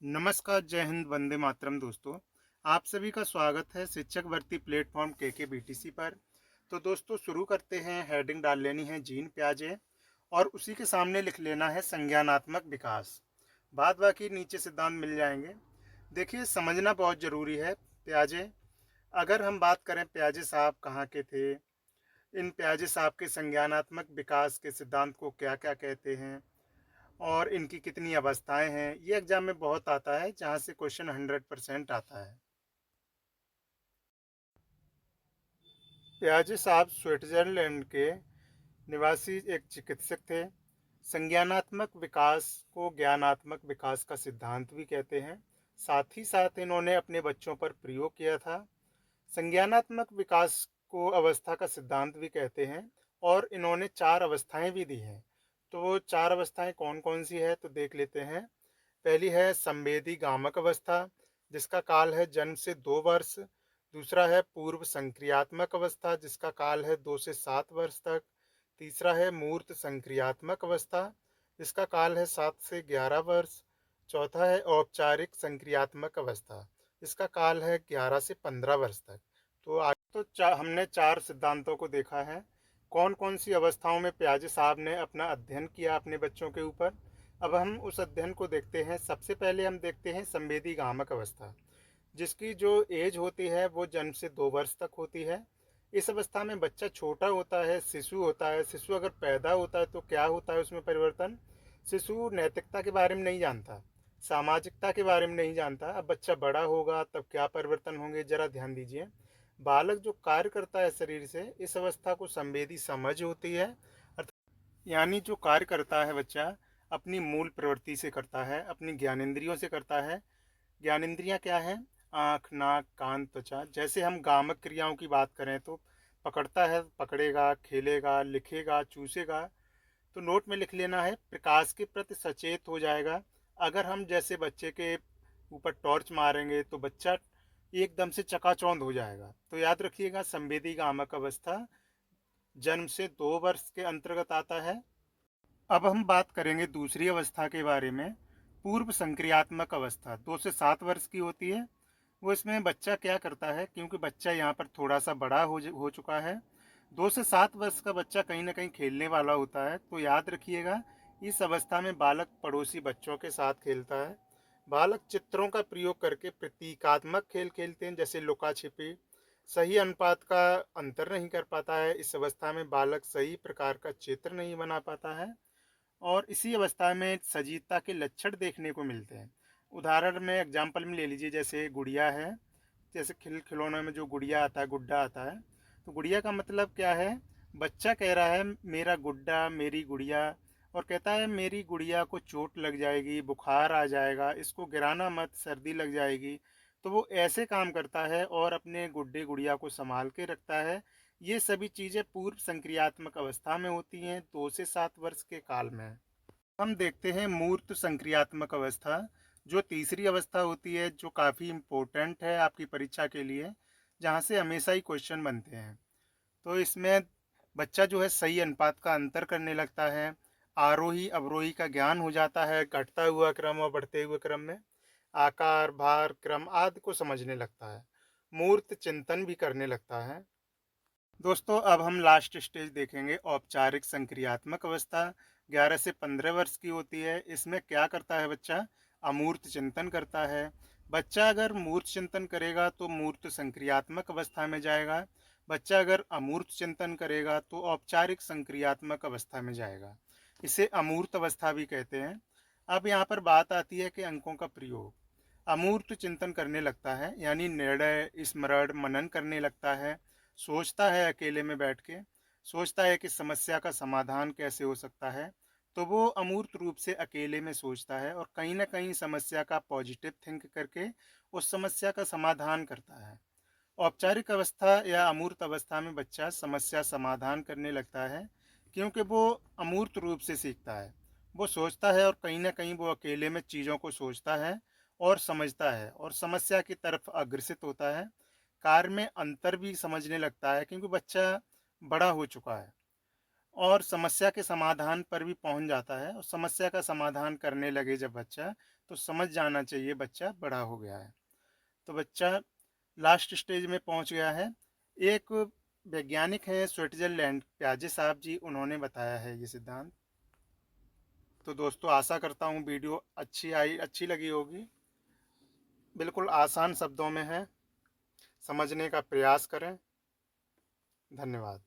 नमस्कार, जय हिंद, वंदे मातरम दोस्तों। आप सभी का स्वागत है शिक्षक भर्ती प्लेटफॉर्म KKBTC पर। तो दोस्तों शुरू करते हैं। हेडिंग डाल लेनी है जीन प्याजे और उसी के सामने लिख लेना है संज्ञानात्मक विकास। बाद बाकी नीचे सिद्धांत मिल जाएंगे। देखिए, समझना बहुत ज़रूरी है। प्याजे, अगर हम बात करें प्याजे साहब कहाँ के थे, इन प्याजे साहब के संज्ञानात्मक विकास के सिद्धांत को क्या क्या कहते हैं और इनकी कितनी अवस्थाएं हैं, ये एग्जाम में बहुत आता है, जहाँ से क्वेश्चन 100% आता है। पियाजे साहब स्विट्जरलैंड के निवासी एक चिकित्सक थे। संज्ञानात्मक विकास को ज्ञानात्मक विकास का सिद्धांत भी कहते हैं। साथ ही साथ इन्होंने अपने बच्चों पर प्रयोग किया था। संज्ञानात्मक विकास को अवस्था का सिद्धांत भी कहते हैं और इन्होंने 4 अवस्थाएं भी दी हैं। तो वो 4 अवस्थाएं कौन कौन सी है, तो देख लेते हैं। पहली है संवेदी गामक अवस्था, जिसका काल है जन्म से 2 वर्ष। दूसरा है पूर्व संक्रियात्मक अवस्था, जिसका काल है 2 से 7 वर्ष तक। तीसरा है मूर्त संक्रियात्मक अवस्था, जिसका काल है 7 से 11 वर्ष। चौथा है औपचारिक संक्रियात्मक अवस्था, जिसका काल है 11 से 15 वर्ष तक। तो आज तो हमने 4 सिद्धांतों को देखा है। कौन कौन सी अवस्थाओं में प्याजे साहब ने अपना अध्ययन किया अपने बच्चों के ऊपर। अब हम उस अध्ययन को देखते हैं। सबसे पहले हम देखते हैं संवेदी गामक अवस्था, जिसकी जो एज होती है वो जन्म से 2 वर्ष तक होती है। इस अवस्था में बच्चा छोटा होता है, शिशु होता है। शिशु अगर पैदा होता है तो क्या होता है उसमें परिवर्तन। शिशु नैतिकता के बारे में नहीं जानता, सामाजिकता के बारे में नहीं जानता। अब बच्चा बड़ा होगा तब क्या परिवर्तन होंगे, जरा ध्यान दीजिए। बालक जो कार्य करता है शरीर से, इस अवस्था को संवेदी समझ होती है। यानी जो कार्य करता है बच्चा अपनी मूल प्रवृत्ति से करता है, अपनी ज्ञानेंद्रियों से करता है। ज्ञानेंद्रियां क्या है? आँख, नाक, कान, त्वचा। जैसे हम गामक क्रियाओं की बात करें तो पकड़ता है, पकड़ेगा, खेलेगा, लिखेगा, चूसेगा। तो नोट में लिख लेना है, प्रकाश के प्रति सचेत हो जाएगा। अगर हम जैसे बच्चे के ऊपर टॉर्च मारेंगे तो बच्चा एकदम से चकाचौंध हो जाएगा। तो याद रखिएगा, संवेदी गामक अवस्था जन्म से 2 वर्ष के अंतर्गत आता है। अब हम बात करेंगे दूसरी अवस्था के बारे में। पूर्व संक्रियात्मक अवस्था 2 से 7 वर्ष की होती है। वो इसमें बच्चा क्या करता है, क्योंकि बच्चा यहाँ पर थोड़ा सा बड़ा हो चुका है। 2 से 7 वर्ष का बच्चा कहीं ना कहीं खेलने वाला होता है। तो याद रखिएगा, इस अवस्था में बालक पड़ोसी बच्चों के साथ खेलता है। बालक चित्रों का प्रयोग करके प्रतीकात्मक खेल खेलते हैं, जैसे लुका छिपी। सही अनुपात का अंतर नहीं कर पाता है। इस अवस्था में बालक सही प्रकार का चित्र नहीं बना पाता है और इसी अवस्था में सजीवता के लक्षण देखने को मिलते हैं। उदाहरण में एग्जाम्पल में ले लीजिए, जैसे गुड़िया है। जैसे खिलौनों में जो गुड़िया आता है, गुड्डा आता है, तो गुड़िया का मतलब क्या है? बच्चा कह रहा है मेरा गुड्डा, मेरी गुड़िया, और कहता है मेरी गुड़िया को चोट लग जाएगी, बुखार आ जाएगा, इसको गिराना मत, सर्दी लग जाएगी। तो वो ऐसे काम करता है और अपने गुड्डे गुड़िया को संभाल के रखता है। ये सभी चीज़ें पूर्व संक्रियात्मक अवस्था में होती हैं, 2 से 7 वर्ष के काल में। हम देखते हैं मूर्त संक्रियात्मक अवस्था, जो तीसरी अवस्था होती है, जो काफ़ी इम्पोर्टेंट है आपकी परीक्षा के लिए, जहाँ से हमेशा ही क्वेश्चन बनते हैं। तो इसमें बच्चा जो है सही अनुपात का अंतर करने लगता है। आरोही अवरोही का ज्ञान हो जाता है, घटता हुआ क्रम और बढ़ते हुए क्रम में। आकार, भार, क्रम आदि को समझने लगता है। मूर्त चिंतन भी करने लगता है। दोस्तों अब हम लास्ट स्टेज देखेंगे, औपचारिक संक्रियात्मक अवस्था। 11 से 15 वर्ष की होती है। इसमें क्या करता है बच्चा? अमूर्त चिंतन करता है। बच्चा अगर मूर्त चिंतन करेगा तो मूर्त संक्रियात्मक अवस्था में जाएगा। बच्चा अगर अमूर्त चिंतन करेगा तो औपचारिक संक्रियात्मक अवस्था में जाएगा। इसे अमूर्त अवस्था भी कहते हैं। अब यहाँ पर बात आती है कि अंकों का प्रयोग। अमूर्त चिंतन करने लगता है, यानी निर्णय, स्मरण, मनन करने लगता है। सोचता है अकेले में बैठ के, सोचता है कि समस्या का समाधान कैसे हो सकता है। तो वो अमूर्त रूप से अकेले में सोचता है और कहीं ना कहीं समस्या का पॉजिटिव थिंक करके उस समस्या का समाधान करता है। औपचारिक अवस्था या अमूर्त अवस्था में बच्चा समस्या समाधान करने लगता है, क्योंकि वो अमूर्त रूप से सीखता है। वो सोचता है और कहीं ना कहीं वो अकेले में चीज़ों को सोचता है और समझता है और समस्या की तरफ अग्रसित होता है। कार्य में अंतर भी समझने लगता है, क्योंकि बच्चा बड़ा हो चुका है। और समस्या के समाधान पर भी पहुंच जाता है, और समस्या का समाधान करने लगे जब बच्चा, तो समझ जाना चाहिए बच्चा बड़ा हो गया है। तो बच्चा लास्ट स्टेज में पहुंच गया है। एक वैज्ञानिक हैं स्विट्जरलैंड, प्याजे साहब जी, उन्होंने बताया है ये सिद्धांत। तो दोस्तों आशा करता हूँ वीडियो अच्छी लगी होगी। बिल्कुल आसान शब्दों में है, समझने का प्रयास करें। धन्यवाद।